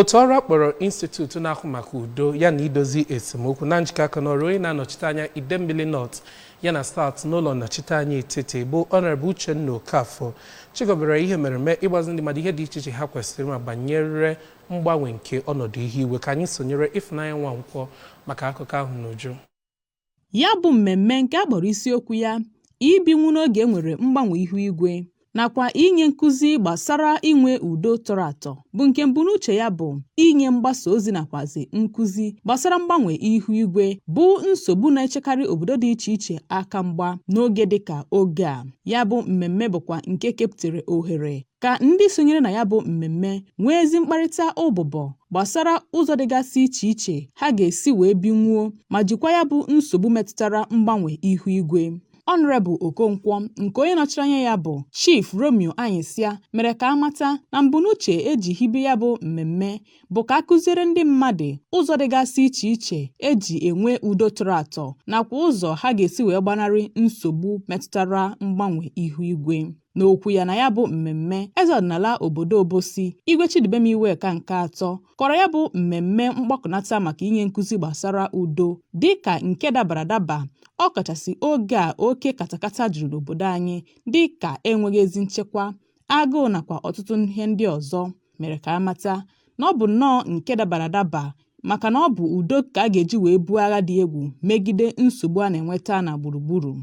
Otu ọrụ akpọrọ Institute na-ahụ maka udo ya na idozi esemokwu na njikọ aka n'ọrụ onye na-anọchite anya Idemmili North ya na South n'ụlọ nnọchite anya etiti bụ Honorable Uchenna Okafor chịkọbara ihe mmereme ịgbazi ndị mmadụ ihe dị iche iche ha kwesịrị ma banyere mgbanwe nke ọnọdụ ihu igwe. Ka anyị sonyere Ifunanya Nwankwọ maka akụkọ ahụ n'uju. Ya bụ mmemme nke akpọrọ isiokwu ya ibinwu n'oge enwere mgbanwe ihu igwe nakwa inye nkụzi gbasara inwe udo tọrọ atọ bụ nke mbunuche ya bụ inye mgbasa ozi nakwazi nkụzi gbasara mgbanwe ihu igwe bụ nsogbu na-echekarị obodo dị iche iche aka mgba n'oge dịka oge a. Ya bụ mmemme bụkwa nke kepụtara ohere ka ndị sonyere na ya bụ mmemme nwee ezi mkparịta ụbụbọ gbasara ụzọ dịgasị iche iche ha ga-esi wee binwuo ma jikwa ya bụ nsogbu metụtara mgbanwe ihu igwe. Honorable Okonkwo nke onye nọchiri anya ya bụ Chief Romeo Anyịsịa mere ka amata na mbunuche eji hibe ya bụ mmemme bụ ka akụziere ndị mmadụ ụzọ dịgasị iche iche eji enwe udo tọrọ atọ nakwa ụzọ ha ga-esi wee gbanarị nsogbu metụtara mgbanwe ihu igwe. N'okwu ya na ya bụ mmemme, eze ọdịnala obodo Obosi Igwe Chidubemiweka nke atọ kọrọ ya bụ mmemme mgbakọnata maka inye nkụzi gbasara udo dịka nke dabara adaba ọkachasị oge a oke katakata juru n'obodo anyị dịka enweghị ezi nchekwa, agụụ nakwa ọtụtụ ihe ndị ọzọ. Mere ka amata na ọ bụ nnọọ nke dabara adaba maka na ọ bụ udo ka a ga-eji wee buo agha dị egwu megide nsogbu a na-enweta na gburugburu.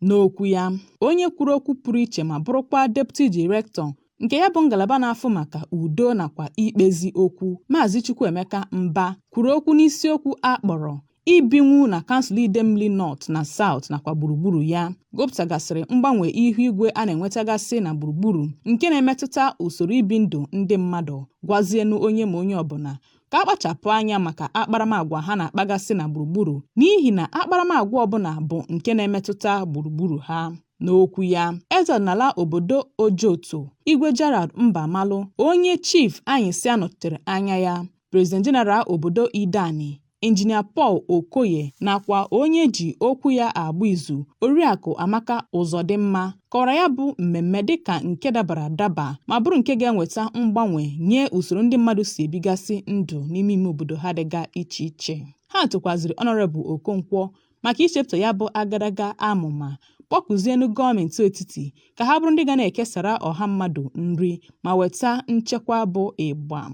N'okwu ya, onye kwuru okwu pụrụ iche ma bụrụkwa Deputy Director nke ya bụ ngalaba na-afụ maka udo nakwa ikpezi okwu Maazị Chukwuemeka Mba kwuru okwu n'isiokwu akpọrọ ibinwu na kansụl Idemmili North na South nakwa gburugburu ya gụpụtagasịrị mgbanwe ihu igwe a na-enwetagasị na gburugburu nke na-emetụta usoro ibi ndụ ndị mmadụ, gwazienu onye ma onye ọbụla ka akpachapụ anya maka akparamagwa ha na-akpagasị na gburugburu n'ihi na akparamagwa ọbụla bụ nke na-emetụta gburugburu ha. N'okwu ya, eze ọdịnala obodo Ojoto Igwe Gerald Mbamalụ, onye Chief Anyịsịa nọchitere anya ya, President General obodo Idani Injinia Paul Okoye nakwa onye ji okwu ya agba izu Oriakụ Amaka Ụzọdịmma kọrọ ya bụ mmemme dịka nke dabara adaba ma bụrụ nke ga-enweta mgbanwe nye usoro ndị mmadụ si ebigasị ndụ n'ime ime obodo ha dịga iche iche. Ha tụkwaziri Honorable Okonkwo maka ichepụta ya bụ agadaga amụma kpọkụzienu gọọmenti etiti ka ha bụrụ ndị ga na-ekesara ọha mmadụ nri ma weta nchekwa bụ ịgba.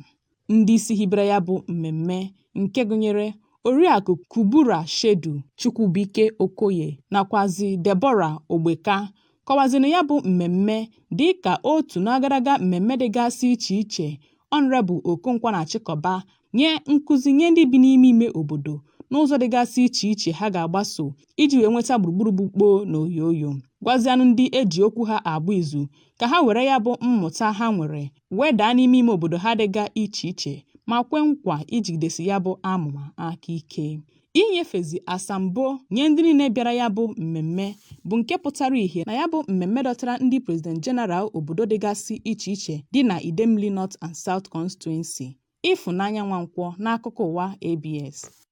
Ndị isi hibere ya bụ mmemme nke gụnyere Oriakụ Kubura Shedu Chukwubike Okoye nakwazi Deborah Ogbeka kọwaziri ya bụ mmemme dị ka otu n'agadaga mmemme dịgasị iche iche Honorable Okonkwo na-achịkọba nye nkụzi nye ndị bi n'ime ime obodo n'ụzọ dịgasị iche iche ha ga-agbaso iji wee nweta gburugburu gbukpoo na oyoyo. Gwazianụ ndị eji okwu ha agba izu ka ha were ya bụ mmụta ha nwere wedaa n'ime ime obodo ha dịga iche iche ma kwe nkwa ijigidesi ya bụ amụma aka ike. Inyefezi asambo nye ndị niile bịara ya bụ mmemme bụ nke pụtara ihe na ya bụ mmemme dọtara ndị President General obodo dịgasị iche iche dị na Idemmili North and South Constituency. Ifunanya Nwankwọ n'akụkọ ụwa ABS.